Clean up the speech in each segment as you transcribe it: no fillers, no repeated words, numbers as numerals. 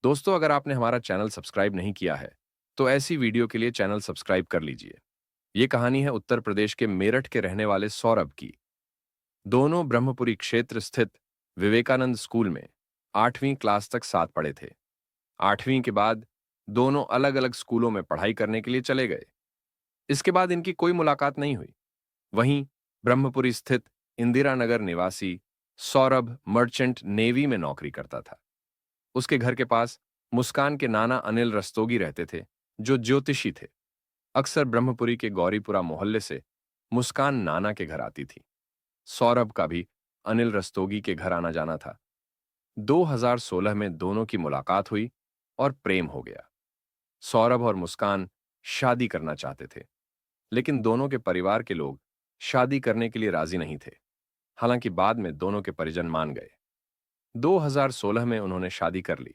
दोस्तों, अगर आपने हमारा चैनल सब्सक्राइब नहीं किया है, तो ऐसी वीडियो के लिए चैनल सब्सक्राइब कर लीजिए। ये कहानी है उत्तर प्रदेश के मेरठ के रहने वाले सौरभ की। दोनों ब्रह्मपुरी क्षेत्र स्थित विवेकानंद स्कूल में 8वीं क्लास तक साथ पढ़े थे। 8वीं के बाद दोनों अलग-अलग स्कूलों में पढ़ाई करने के लिए चले गए। इसके बाद इनकी कोई मुलाकात नहीं हुई। वहीं ब्रह्मपुरी स्थित इंदिरा नगर निवासी सौरभ मर्चेंट नेवी में नौकरी करता था। उसके घर के पास मुस्कान के नाना अनिल रस्तोगी रहते थे, जो ज्योतिषी थे। अक्सर ब्रह्मपुरी के गौरीपुरा मोहल्ले से मुस्कान नाना के घर आती थी। सौरभ का भी अनिल रस्तोगी के घर आना जाना था। 2016 में दोनों की मुलाकात हुई और प्रेम हो गया। सौरभ और मुस्कान शादी करना चाहते थे, लेकिन दोनों के परिवार के लोग शादी करने के लिए राजी नहीं थे। हालांकि बाद में दोनों के परिजन मान गए। 2016 में उन्होंने शादी कर ली।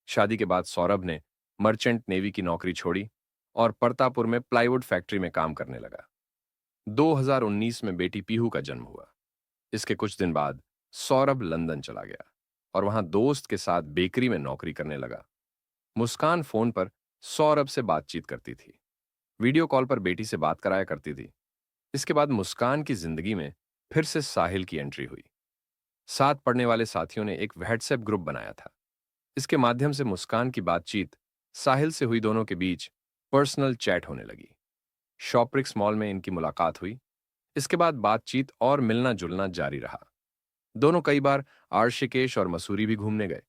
शादी के बाद सौरभ ने मर्चेंट नेवी की नौकरी छोड़ी और परतापुर में प्लाईवुड फैक्ट्री में काम करने लगा। 2019 में बेटी पीहू का जन्म हुआ। इसके कुछ दिन बाद सौरभ लंदन चला गया और वहां दोस्त के साथ बेकरी में नौकरी करने लगा। मुस्कान फोन पर सौरभ से बातचीत करती थी, वीडियो कॉल पर बेटी से बात कराया करती थी। इसके बाद मुस्कान की जिंदगी में फिर से साहिल की एंट्री हुई। साथ पढ़ने वाले साथियों ने एक व्हाट्सएप ग्रुप बनाया था। इसके माध्यम से मुस्कान की बातचीत साहिल से हुई। दोनों के बीच पर्सनल चैट होने लगी। शॉप्रिक्स मॉल में इनकी मुलाकात हुई। इसके बाद बातचीत और मिलना जुलना जारी रहा। दोनों कई बार आर्शिकेश और मसूरी भी घूमने गए।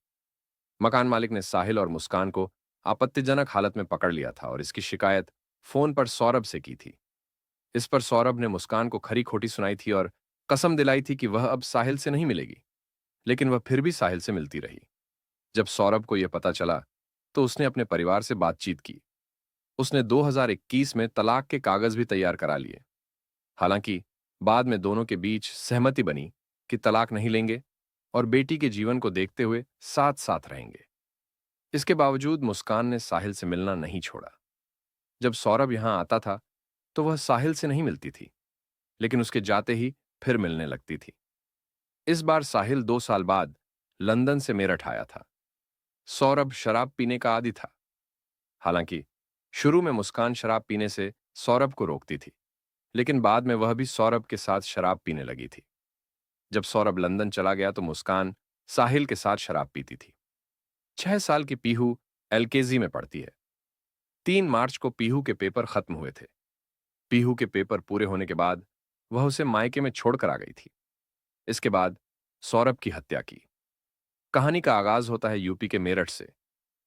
मकान मालिक ने साहिल और मुस्कान को आपत्तिजनक हालत में पकड़ लिया था और इसकी शिकायत फोन पर सौरभ से की थी। इस पर सौरभ ने मुस्कान को खरी खोटी सुनाई थी और कसम दिलाई थी कि वह अब साहिल से नहीं मिलेगी। लेकिन वह फिर भी साहिल से मिलती रही। जब सौरभ को यह पता चला, तो उसने अपने परिवार से बातचीत की। उसने 2021 में तलाक के कागज भी तैयार करा लिए। हालांकि बाद में दोनों के बीच सहमति बनी कि तलाक नहीं लेंगे और बेटी के जीवन को देखते हुए साथ साथ रहेंगे। इसके बावजूद मुस्कान ने साहिल से मिलना नहीं छोड़ा। जब सौरभ यहां आता था, तो वह साहिल से नहीं मिलती थी, लेकिन उसके जाते ही फिर मिलने लगती थी। इस बार साहिल 2 साल बाद लंदन से मेरठ आया था। सौरभ शराब पीने का आदी था। हालांकि शुरू में मुस्कान शराब पीने से सौरभ को रोकती थी, लेकिन बाद में वह भी सौरभ के साथ शराब पीने लगी थी। जब सौरभ लंदन चला गया तो मुस्कान साहिल के साथ शराब पीती थी। 6 साल की पीहू एलकेजी में पढ़ती है। 3 मार्च को पीहू के पेपर खत्म हुए थे। पीहू के पेपर पूरे होने के बाद वह उसे मायके में छोड़कर आ गई थी। इसके बाद सौरभ की हत्या की। कहानी का आगाज होता है यूपी के मेरठ से,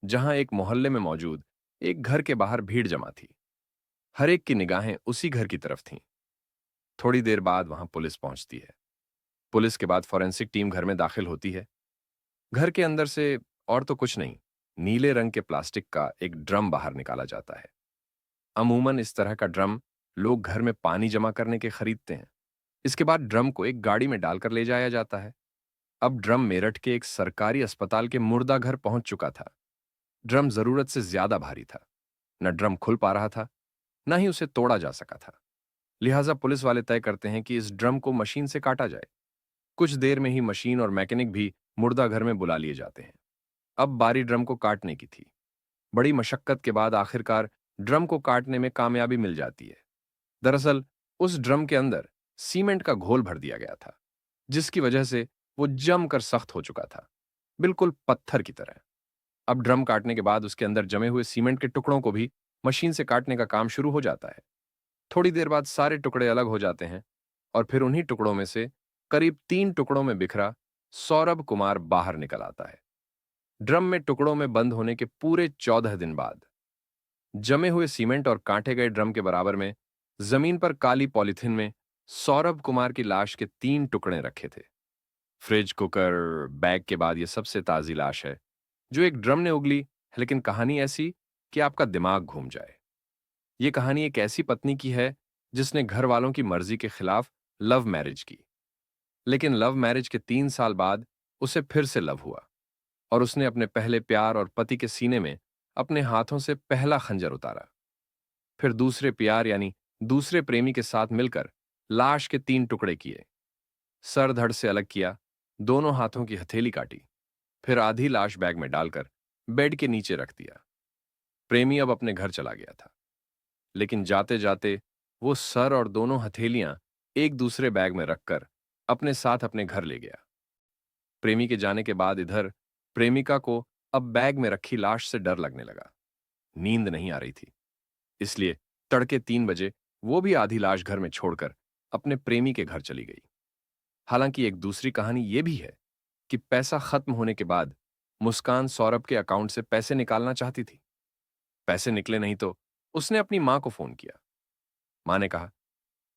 जहां एक मोहल्ले में मौजूद एक घर के बाहर भीड़ जमा थी। हर एक की निगाहें उसी घर की तरफ थीं। थोड़ी देर बाद वहां पुलिस पहुंचती है। पुलिस के बाद फॉरेंसिक टीम घर में दाखिल होती है। घर के अंदर से और तो कुछ नहीं, नीले रंग के प्लास्टिक का एक ड्रम बाहर निकाला जाता है। अमूमन इस तरह का ड्रम लोग घर में पानी जमा करने के खरीदते हैं। इसके बाद ड्रम को एक गाड़ी में डालकर ले जाया जाता है। अब ड्रम मेरठ के एक सरकारी अस्पताल के मुर्दा घर पहुंच चुका था। ड्रम जरूरत से ज्यादा भारी था। न ड्रम खुल पा रहा था, न ही उसे तोड़ा जा सका था। लिहाजा पुलिस वाले तय करते हैं कि इस ड्रम को मशीन से काटा जाए। कुछ देर में ही मशीन और मैकेनिक भी मुर्दा घर में बुला लिए जाते हैं। अब बारी ड्रम को काटने की थी। बड़ी मशक्कत के बाद आखिरकार ड्रम को काटने में कामयाबी मिल जाती है। दरअसल उस ड्रम के अंदर सीमेंट का घोल भर दिया गया था, जिसकी वजह से वो जमकर सख्त हो चुका था, बिल्कुल पत्थर की तरह। अब ड्रम काटने के बाद उसके अंदर जमे हुए सीमेंट के टुकड़ों को भी मशीन से काटने का काम शुरू हो जाता है। थोड़ी देर बाद सारे टुकड़े अलग हो जाते हैं और फिर उन्हीं टुकड़ों में से करीब 3 टुकड़ों में बिखरा सौरभ कुमार बाहर निकल आता है। ड्रम में टुकड़ों में बंद होने के पूरे 14 दिन बाद जमे हुए सीमेंट और काटे गए ड्रम के बराबर में जमीन पर काली पॉलिथीन में सौरभ कुमार की लाश के 3 टुकड़े रखे थे। फ्रिज, कुकर, बैग के बाद यह सबसे ताजी लाश है जो एक ड्रम ने उगली। लेकिन कहानी ऐसी कि आपका दिमाग घूम जाए। ये कहानी एक ऐसी पत्नी की है जिसने घर वालों की मर्जी के खिलाफ लव मैरिज की। लेकिन लव मैरिज के 3 साल बाद उसे फिर से लव हुआ और उसने अपने पहले प्यार और पति के सीने में अपने हाथों से पहला खंजर उतारा। फिर दूसरे प्यार यानी दूसरे प्रेमी के साथ मिलकर लाश के 3 टुकड़े किए। सर धड़ से अलग किया, दोनों हाथों की हथेली काटी, फिर आधी लाश बैग में डालकर बेड के नीचे रख दिया। प्रेमी अब अपने घर चला गया था, लेकिन जाते जाते वो सर और दोनों हथेलियां एक दूसरे बैग में रखकर अपने साथ अपने घर ले गया। प्रेमी के जाने के बाद इधर प्रेमिका को अब बैग में रखी लाश से डर लगने लगा। नींद नहीं आ रही थी, इसलिए तड़के 3 बजे वो भी आधी लाश घर में छोड़कर अपने प्रेमी के घर चली गई। हालांकि एक दूसरी कहानी यह भी है कि पैसा खत्म होने के बाद मुस्कान सौरभ के अकाउंट से पैसे निकालना चाहती थी। पैसे निकले नहीं तो उसने अपनी मां को फोन किया। मां ने कहा,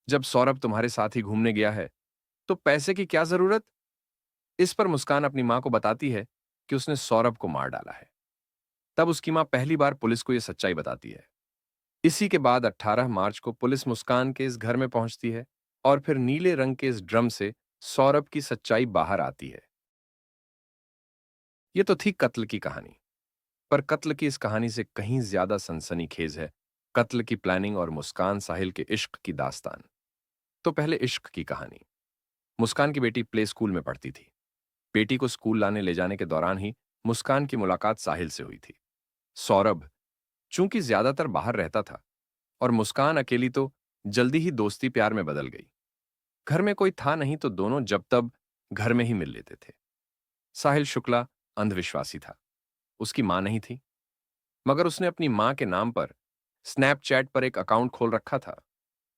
जब सौरभ तुम्हारे साथ ही घूमने गया है तो पैसे की क्या जरूरत। इस पर मुस्कान अपनी मां को बताती है कि उसने सौरभ को मार डाला है। तब उसकी मां पहली बार पुलिस को यह सच्चाई बताती है। इसी के बाद 18 मार्च को पुलिस मुस्कान के इस घर में पहुंचती है और फिर नीले रंग के इस ड्रम से सौरभ की सच्चाई बाहर आती है। यह तो थी कत्ल की कहानी, पर कत्ल की इस कहानी से कहीं ज्यादा सनसनीखेज है कत्ल की प्लानिंग और मुस्कान साहिल के इश्क की दास्तान। तो पहले इश्क की कहानी। मुस्कान की बेटी प्ले स्कूल में पढ़ती थी। बेटी को स्कूल लाने ले जाने के दौरान ही मुस्कान की मुलाकात साहिल से हुई थी। सौरभ चूंकि ज्यादातर बाहर रहता था और मुस्कान अकेली, तो जल्दी ही दोस्ती प्यार में बदल गई। घर में कोई था नहीं तो दोनों जब तब घर में ही मिल लेते थे। साहिल शुक्ला अंधविश्वासी था। उसकी मां नहीं थी, मगर उसने अपनी मां के नाम पर स्नैपचैट पर एक अकाउंट खोल रखा था।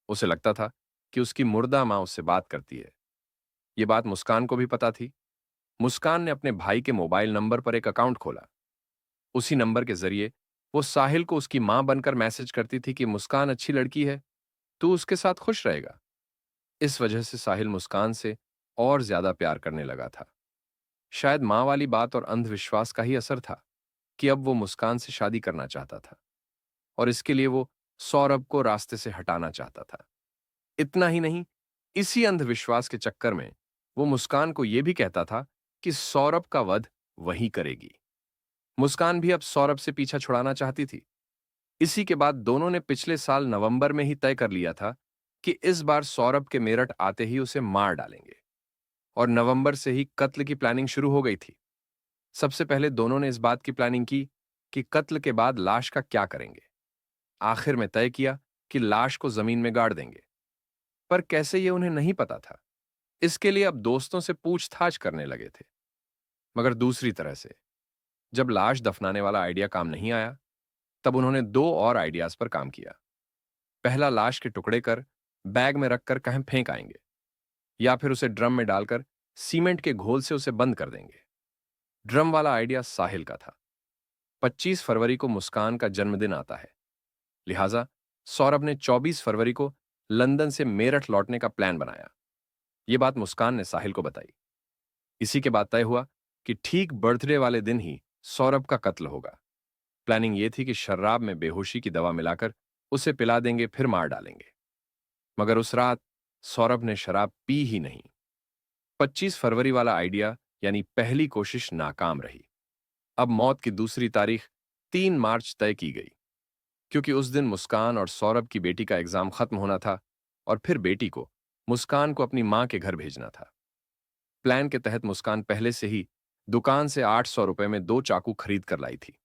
उसे लगता था कि उसकी मुर्दा मां उससे बात करती है। यह बात मुस्कान को भी पता थी। मुस्कान ने अपने भाई के मोबाइल नंबर पर एक अकाउंट खोला। उसी नंबर के जरिए वो साहिल को उसकी मां बनकर मैसेज करती थी कि मुस्कान अच्छी लड़की है, तू उसके साथ खुश रहेगा। इस वजह से साहिल मुस्कान से और ज्यादा प्यार करने लगा था। शायद मां वाली बात और अंधविश्वास का ही असर था कि अब वो मुस्कान से शादी करना चाहता था और इसके लिए वो सौरभ को रास्ते से हटाना चाहता था। इतना ही नहीं, इसी अंधविश्वास के चक्कर में वो मुस्कान को यह भी कहता था कि सौरभ का वध वही करेगी। मुस्कान भी अब सौरभ से पीछा छुड़ाना चाहती थी। इसी के बाद दोनों ने पिछले साल नवंबर में ही तय कर लिया था कि इस बार सौरभ के मेरठ आते ही उसे मार डालेंगे, और नवंबर से ही कत्ल की प्लानिंग शुरू हो गई थी। सबसे पहले दोनों ने इस बात की प्लानिंग की कि कत्ल के बाद लाश का क्या करेंगे। आखिर में तय किया कि लाश को जमीन में गाड़ देंगे, पर कैसे ये उन्हें नहीं पता था। इसके लिए अब दोस्तों से पूछताछ करने लगे थे। मगर दूसरी तरह से, जब लाश दफनाने वाला आइडिया काम नहीं आया, तब उन्होंने दो और आइडियाज पर काम किया। पहला, लाश के टुकड़े कर बैग में रखकर कहीं फेंक आएंगे, या फिर उसे ड्रम में डालकर सीमेंट के घोल से उसे बंद कर देंगे। ड्रम वाला आइडिया साहिल का था। 25 फरवरी को मुस्कान का जन्मदिन आता है, लिहाजा सौरभ ने 24 फरवरी को लंदन से मेरठ लौटने का प्लान बनाया। यह बात मुस्कान ने साहिल को बताई। इसी के बाद तय हुआ कि ठीक बर्थडे वाले दिन ही सौरभ का कत्ल होगा। प्लानिंग यह थी कि शराब में बेहोशी की दवा मिलाकर उसे पिला देंगे, फिर मार डालेंगे। मगर उस रात सौरभ ने शराब पी ही नहीं। 25 फरवरी वाला आइडिया यानी पहली कोशिश नाकाम रही। अब मौत की दूसरी तारीख 3 मार्च तय की गई, क्योंकि उस दिन मुस्कान और सौरभ की बेटी का एग्जाम खत्म होना था और फिर बेटी को, मुस्कान को, अपनी मां के घर भेजना था। प्लान के तहत मुस्कान पहले से ही दुकान से 800 रुपए में 2 चाकू खरीद कर लाई थी।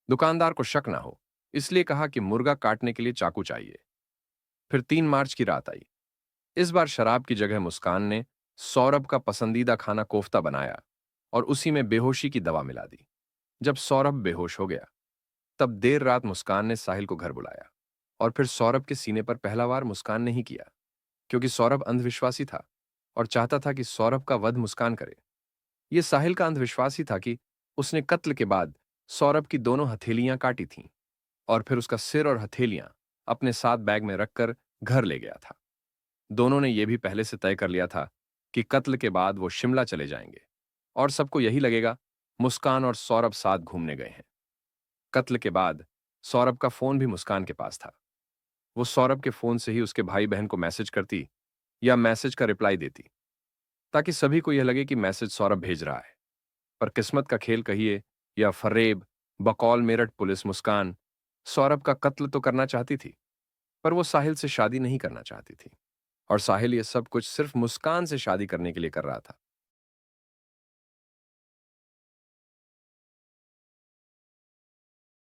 दुकानदार को शक ना हो, इसलिए कहा कि मुर्गा काटने के लिए चाकू चाहिए। फिर 3 मार्च की रात आई। इस बार शराब की जगह मुस्कान ने सौरभ का पसंदीदा खाना कोफ्ता बनाया और उसी में बेहोशी की दवा मिला दी। जब सौरभ बेहोश हो गया, तब देर रात मुस्कान ने साहिल को घर बुलाया और फिर सौरभ के सीने पर पहला वार मुस्कान ने ही किया, क्योंकि सौरभ अंधविश्वासी था और चाहता था कि सौरभ का वध मुस्कान करे। यह साहिल का अंधविश्वास ही था कि उसने कत्ल के बाद सौरभ की दोनों हथेलियां काटी थीं और फिर उसका सिर और हथेलियां अपने साथ बैग में रखकर घर ले गया था। दोनों ने यह भी पहले से तय कर लिया था कि कत्ल के बाद वो शिमला चले जाएंगे और सबको यही लगेगा मुस्कान और सौरभ साथ घूमने गए हैं। कत्ल के बाद सौरभ का फोन भी मुस्कान के पास था। वो सौरभ के फोन से ही उसके भाई बहन को मैसेज करती या मैसेज का रिप्लाई देती, ताकि सभी को यह लगे कि मैसेज सौरभ भेज रहा है। पर किस्मत का खेल कहिए या फरेब, बकौल मेरठ पुलिस मुस्कान सौरभ का कत्ल तो करना चाहती थी, पर वो साहिल से शादी नहीं करना चाहती थी। और साहिल ये सब कुछ सिर्फ मुस्कान से शादी करने के लिए कर रहा था।